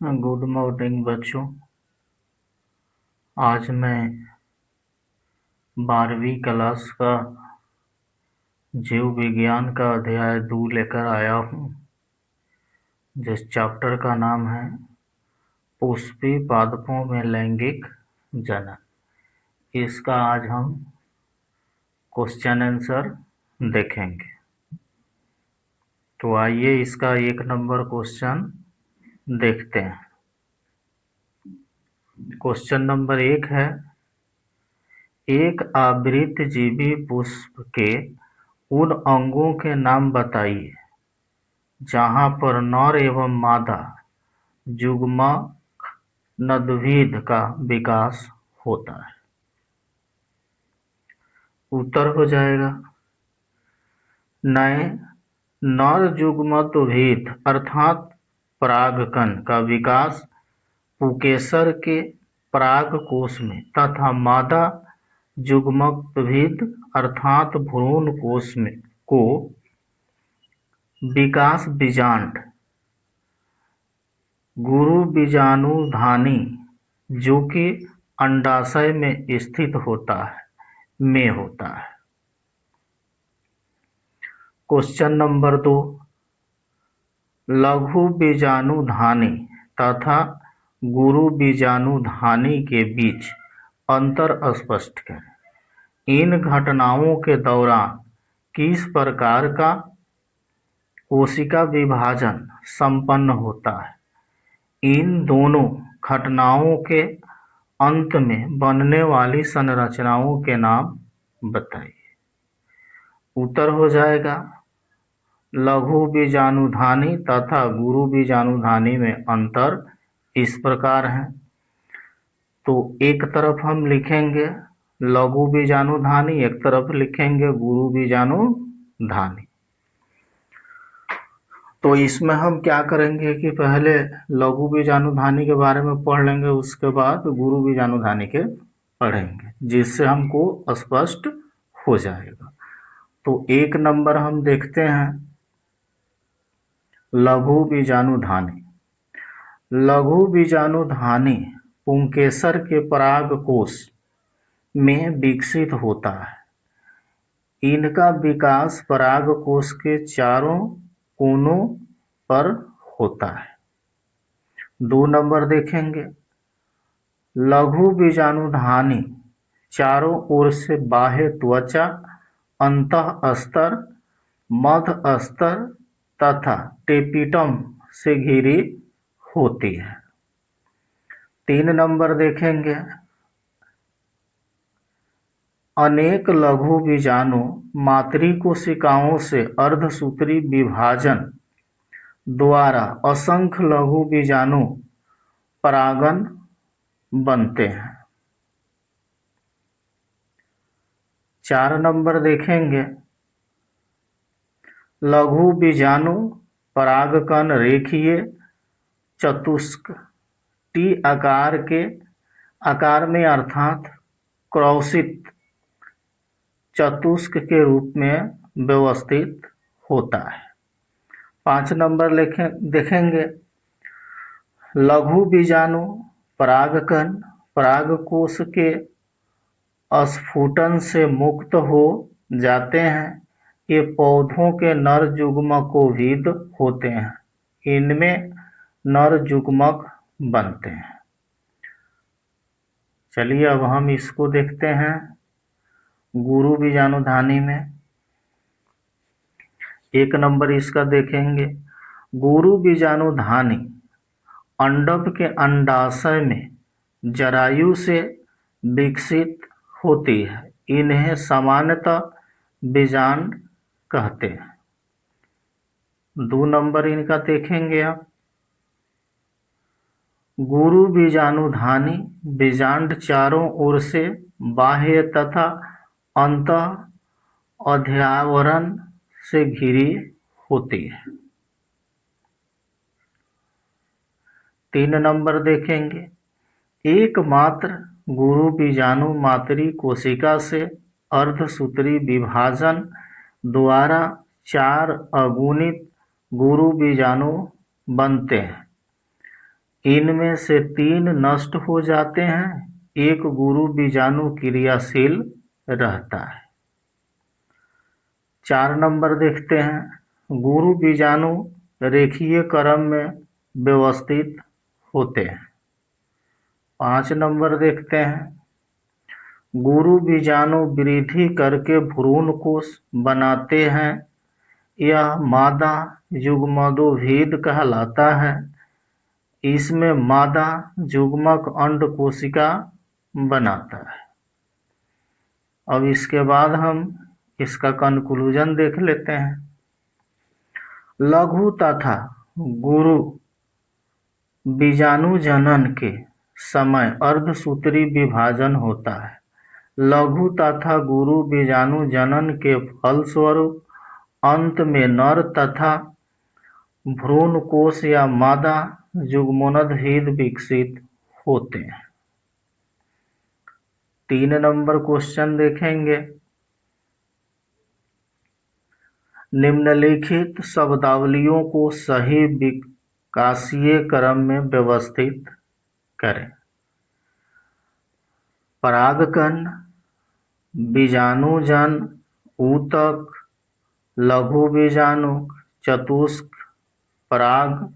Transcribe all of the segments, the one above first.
Good morning बच्चों। आज मैं 12वीं क्लास का जीव विज्ञान का अध्याय 2 लेकर आया हूँ, जिस चैप्टर का नाम है पुष्पी पादपों में लैंगिक जनन। इसका आज हम क्वेश्चन आंसर देखेंगे। तो आइए इसका 1 नंबर क्वेश्चन देखते हैं। क्वेश्चन नंबर 1 है, एक आवृतजीवी पुष्प के उन अंगों के नाम बताइए जहाँ पर नर एवं मादा युग्मक नदभेद का विकास होता है। उत्तर हो जाएगा, नए नर युग्मनद्भेद अर्थात परागकण का विकास पुंकेसर के परागकोश में तथा मादा युग्मनद्भेद अर्थात भ्रूण कोश में को विकास बीजांड गुरु बीजाणुधानी जो कि अंडाशय में स्थित होता है में होता है। क्वेश्चन नंबर 2, लघु बीजाणुधानी तथा गुरु बीजाणुधानी के बीच अंतर स्पष्ट करें। इन घटनाओं के दौरान किस प्रकार का कोशिका विभाजन संपन्न होता है? इन दोनों घटनाओं के अंत में बनने वाली संरचनाओं के नाम बताइए। उत्तर हो जाएगा, लघु बीजाणुधानी तथा गुरु बीजाणुधानी में अंतर इस प्रकार है। तो एक तरफ हम लिखेंगे लघु बीजाणुधानी, एक तरफ लिखेंगे गुरु बीजाणुधानी। तो इसमें हम क्या करेंगे कि पहले लघु बीजाणुधानी के बारे में पढ़ लेंगे, उसके बाद गुरु बीजाणुधानी के पढ़ेंगे, जिससे हमको स्पष्ट हो जाएगा। तो 1 नंबर हम देखते हैं, लघु बीजाणुधानी। लघु बीजाणुधानी पुंकेसर के परागकोश में विकसित होता है। इनका विकास परागकोश के चारों कोनों पर होता है। 2 नंबर देखेंगे, लघु बीजाणुधानी चारों ओर से बाह्य त्वचा, अंतःस्तर, मध्य स्तर तथा टेपिटम से घिरी होती है। 3 नंबर देखेंगे, अनेक लघु बीजाणु मातृ कोशिकाओं से अर्धसूत्री विभाजन द्वारा असंख्य लघु बीजाणु परागन बनते हैं। 4 नंबर देखेंगे, लघु बीजाणु परागकण रेखीय चतुष्क टी आकार में अर्थात क्रॉसित चतुष्क के रूप में व्यवस्थित होता है। 5 नंबर देखेंगे, लघु बीजाणु परागकण परागकोश के स्फुटन से मुक्त हो जाते हैं। ये पौधों के नर युग्मकोभिद होते हैं। इनमें नर युग्मक बनते हैं। चलिए अब हम इसको देखते हैं गुरु बीजाणुधानी में। 1 नंबर इसका देखेंगे, गुरु बीजाणुधानी अंडक के अंडाशय में जरायु से विकसित होती है। इन्हें सामान्यतः बीजांड कहते हैं। 2 नंबर इनका देखेंगे आप, गुरु बीजाणुधानी बीजांड चारों ओर से बाह्य तथा अंतः अध्यावरण से घिरी होती है। 3 नंबर देखेंगे, एकमात्र गुरु बीजाणु मातृ कोशिका से अर्धसूत्री विभाजन द्वारा 4 अगुणित गुरु बीजाणु बनते हैं। इनमें से 3 नष्ट हो जाते हैं, एक गुरु बीजाणु क्रियाशील रहता है। 4 नंबर देखते हैं, गुरु बीजाणु रेखीय क्रम में व्यवस्थित होते हैं। 5 नंबर देखते हैं, गुरु बीजाणु वृद्धि करके भ्रूण कोश बनाते हैं। यह मादा युग्मोद्भिद कहलाता है। इसमें मादा युग्मक अंड कोशिका बनाता है। अब इसके बाद हम इसका कंक्लूजन देख लेते हैं। लघु तथा गुरु बीजाणु जनन के समय अर्धसूत्री विभाजन होता है। लघु तथा गुरु बीजाणु जनन के फलस्वरूप अंत में नर तथा भ्रूण कोश या मादा युग्मोद्भिद विकसित होते हैं। 3 नंबर क्वेश्चन देखेंगे, निम्नलिखित शब्दावलियों को सही विकासीय क्रम में व्यवस्थित करें। परागकण, बीजाणुजन, ऊतक, लघु बीजाणु, चतुष्क, पराग,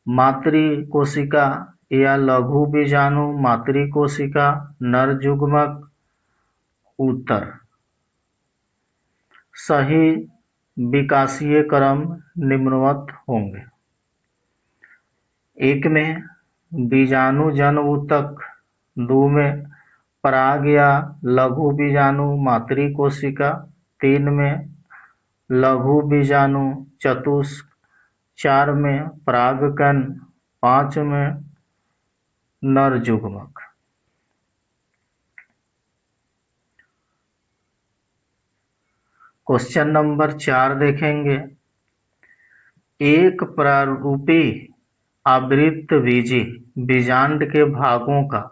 मातृकोशिका या लघु बीजाणु, मातृकोशिका, नर युग्मक, उत्तर। सही विकासीय क्रम निम्नवत होंगे। 1 में बीजाणुजन ऊतक, 2 में पराग या लघु बीजाणु मातृकोशिका, 3 में लघु बीजाणु चतुष्क, 4 में परागकण, 5 में नर युग्मक। क्वेश्चन नंबर 4 देखेंगे, एक प्रारूपी आवृतबीजी बीजांड के भागों का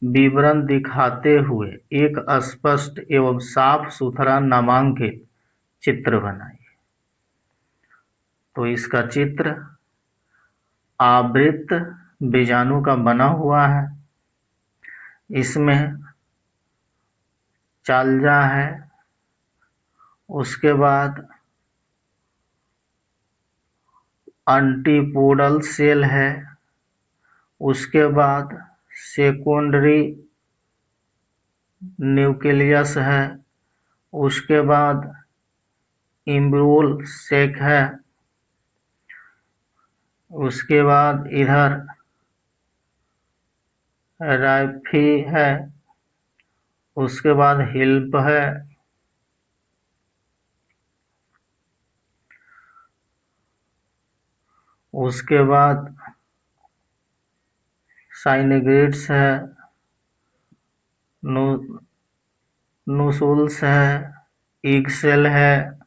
विवरण दिखाते हुए एक स्पष्ट एवं साफ सुथरा नामांकित चित्र बनाइए। तो इसका चित्र आवृत बीजाणु का बना हुआ है। इसमें चालजा है, उसके बाद एंटीपोडल सेल है, उसके बाद सेकेंडरी न्यूक्लियस है, उसके बाद इम्ब्यूल सेक है, उसके बाद इधर राइफी है, उसके बाद हिल्प है, उसके बाद साइनेग्रेट्स है, नूसुल्स है, ईग सेल है,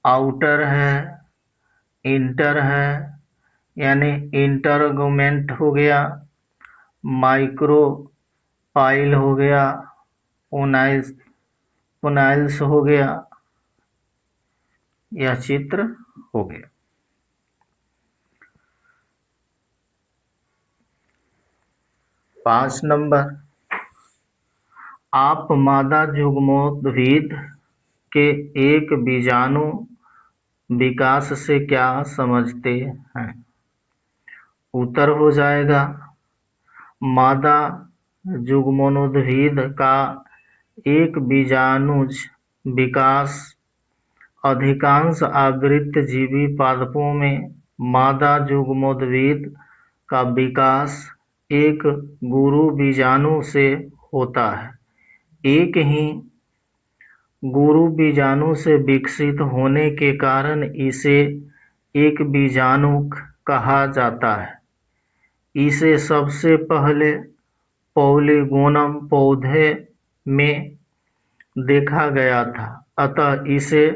आउटर है, इंटर है, यानी इंटरगोमेंट हो गया, माइक्रोपाइल हो गया, पुनाइल्स हो गया। यह चित्र हो गया। पाँच नंबर, आप मादा युग्मोद्भिद के एक बीजाणु विकास से क्या समझते हैं? उत्तर हो जाएगा, मादा युग्मोद्भिद का एक बीजाणुज विकास अधिकांश आवृतजीवी पादपों में मादा युग्मोद्भिद का विकास एक गुरु बीजाणु से होता है। एक ही गुरु बीजाणु से विकसित होने के कारण इसे एक बीजाणुक कहा जाता है। इसे सबसे पहले पॉलीगोनम पौधे में देखा गया था, अतः इसे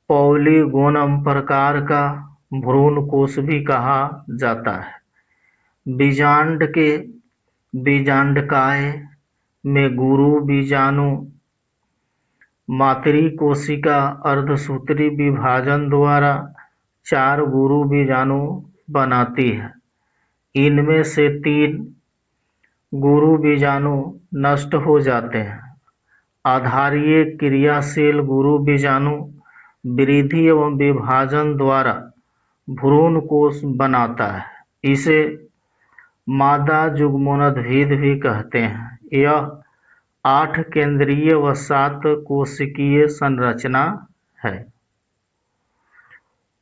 पॉलीगोनम प्रकार का भ्रूण कोश भी कहा जाता है। बीजांड के बीजांडकाय में गुरु बीजाणु मातृकोशिका अर्धसूत्री विभाजन द्वारा 4 गुरु बीजाणु बनाती है। इनमें से 3 गुरु बीजाणु नष्ट हो जाते हैं। आधारीय क्रियाशील गुरु बीजाणु वृद्धि एवं विभाजन द्वारा भ्रूण कोश बनाता है। इसे मादा युग्मोद्भिद भी कहते हैं। यह 8 केंद्रीय व 7 कोशिकीय संरचना है।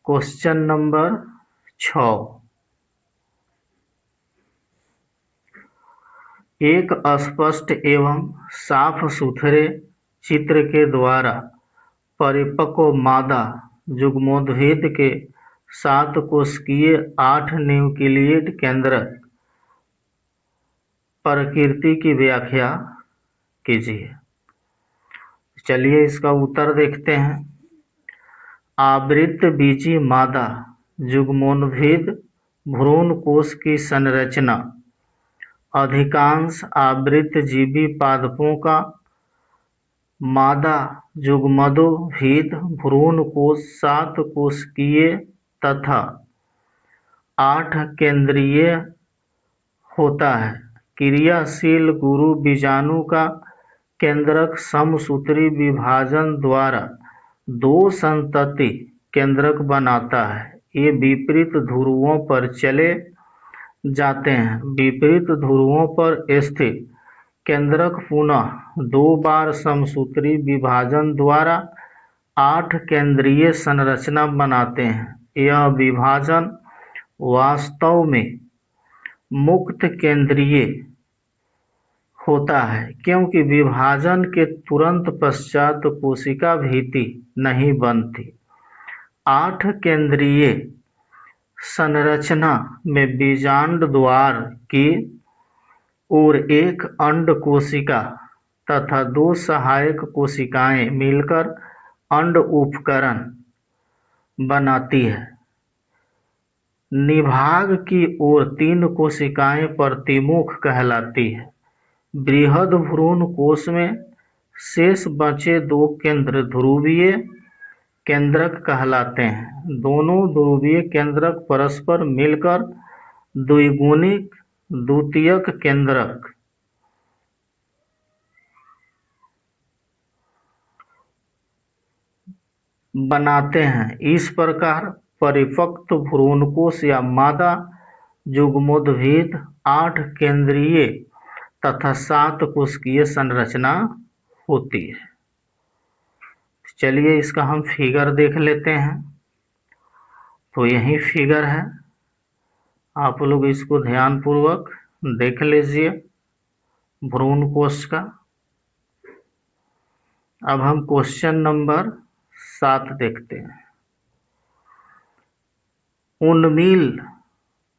Question number 6। एक स्पष्ट एवं साफ सुथरे चित्र के द्वारा परिपक्व मादा युग्मोद्भिद के 7 कोशिकीय 8 न्यूक्लियेट केंद्रक प्रकृति की व्याख्या कीजिए। चलिए इसका उत्तर देखते हैं। आवृत्त बीजी मादा युग्मोद्भिद भ्रूण कोश की संरचना अधिकांश आवृत्तजीवी पादपों का मादा युग्मोद्भिद भ्रूण कोश 7 कोशिकीय तथा 8 केंद्रीय होता है। क्रियाशील गुरु बीजाणु का केंद्रक समसूत्री विभाजन द्वारा 2 संतति केंद्रक बनाता है। ये विपरीत ध्रुवों पर चले जाते हैं। विपरीत ध्रुवों पर स्थित केंद्रक पुनः 2 बार समसूत्री विभाजन द्वारा 8 केंद्रीय संरचना बनाते हैं। यह विभाजन वास्तव में मुक्त केंद्रीय होता है, क्योंकि विभाजन के तुरंत पश्चात कोशिका भित्ति नहीं बनती। 8 केंद्रीय संरचना में बीजांड द्वार की ओर एक अंड कोशिका तथा 2 सहायक कोशिकाएं मिलकर अंड उपकरण बनाती है। निभाग की ओर 3 कोशिकाएं प्रतिमुख कहलाती है। बृहद भ्रूण कोश में शेष बचे 2 केंद्र ध्रुवीय केंद्रक कहलाते हैं। दोनों ध्रुवीय केंद्रक परस्पर मिलकर द्विगुणित द्वितीयक केंद्रक बनाते हैं। इस प्रकार परिपक्व भ्रूणकोश या मादा युग्मोद्भिद 8 केंद्रीय तथा 7 कोशिकीय संरचना होती है। चलिए इसका हम फिगर देख लेते हैं। तो यही फिगर है, आप लोग इसको ध्यानपूर्वक देख लीजिए भ्रूण कोश का। अब हम क्वेश्चन नंबर 7 देखते हैं। उन्मील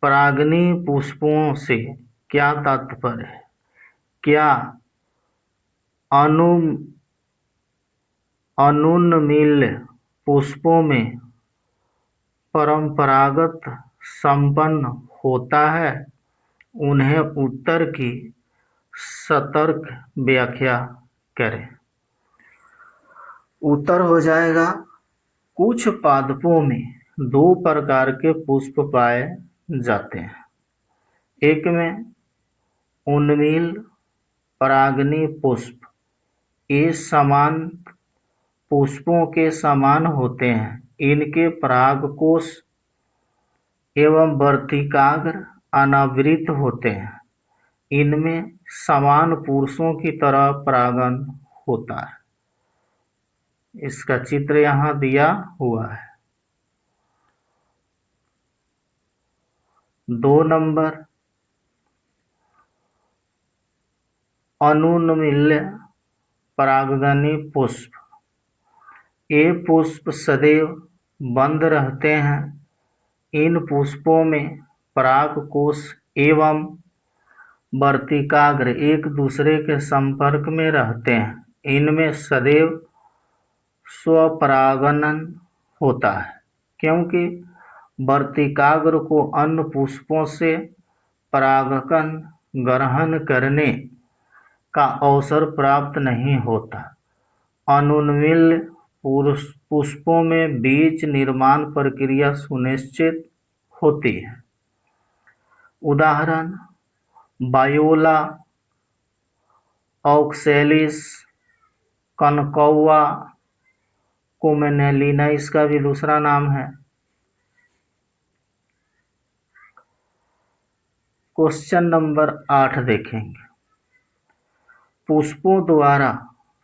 परागनी पुष्पों से क्या तात्पर्य है? क्या अनुन्मील पुष्पों में परंपरागत संपन्न होता है? उन्हें उत्तर की सतर्क व्याख्या करें। उत्तर हो जाएगा, कुछ पादपों में 2 प्रकार के पुष्प पाए जाते हैं। एक में उन्मील परागनी पुष्प, ये समान पुष्पों के समान होते हैं। इनके परागकोश एवं वर्तिकाग्र अनावृत होते हैं। इनमें समान पुरुषों की तरह परागन होता है। इसका चित्र यहाँ दिया हुआ है। 2 नंबर अनुन्मील परागनी पुष्प, ये पुष्प सदैव बंद रहते हैं। इन पुष्पों में परागकोश एवं वर्तिकाग्र एक दूसरे के संपर्क में रहते हैं। इनमें सदैव स्वपरागणन होता है, क्योंकि वर्तिकाग्र को अन्य पुष्पों से परागकण ग्रहण करने का अवसर प्राप्त नहीं होता। अनुन्मील पुष्पों में बीज निर्माण प्रक्रिया सुनिश्चित होती है। उदाहरण बायोला, ऑक्सैलिस, कनकौआ, कोमेनेलिना इसका भी दूसरा नाम है। क्वेश्चन नंबर 8 देखेंगे। पुष्पों द्वारा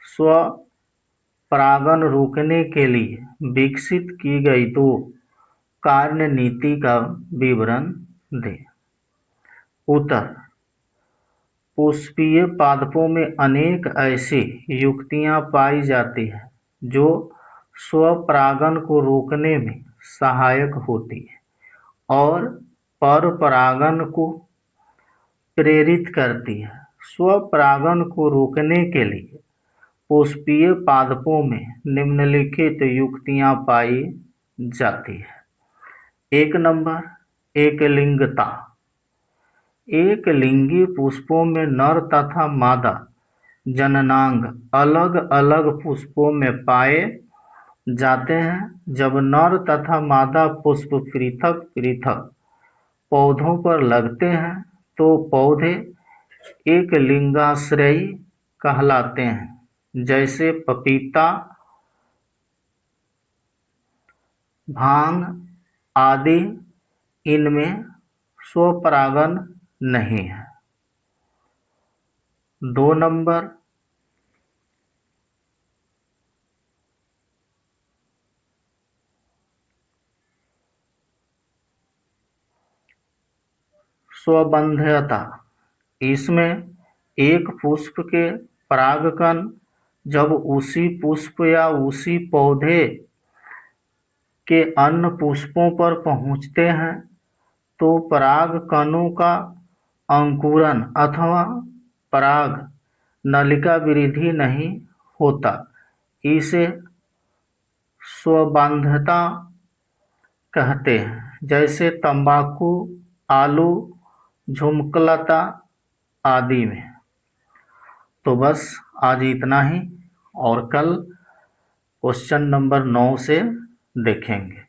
स्वपरागन रोकने के लिए विकसित की गई 2 कार्य नीति का विवरण दें। उत्तर: पुष्पीय पादपों में अनेक ऐसी युक्तियां पाई जाती हैं जो स्वपरागन को रोकने में सहायक होती हैं और परपरागन को प्रेरित करती है। स्वपरागन को रोकने के लिए पुष्पीय पादपों में निम्नलिखित युक्तियां पाई जाती है। 1 नंबर, एकलिंगता। एकलिंगी पुष्पों में नर तथा मादा जननांग अलग अलग पुष्पों में पाए जाते हैं। जब नर तथा मादा पुष्प पृथक पृथक पौधों पर लगते हैं तो पौधे एकलिंगाश्रयी कहलाते हैं, जैसे पपीता, भांग आदि। इनमें स्वपरागन नहीं है। 2 नंबर, स्वबंध्यता। इसमें एक पुष्प के परागकण जब उसी पुष्प या उसी पौधे के अन्य पुष्पों पर पहुंचते हैं तो परागकणों का अंकुरन अथवा पराग नलिका वृद्धि नहीं होता। इसे स्वबंध्यता कहते हैं, जैसे तंबाकू, आलू, झुमकलता आदि में। तो बस आज इतना ही और कल क्वेश्चन नंबर 9 से देखेंगे।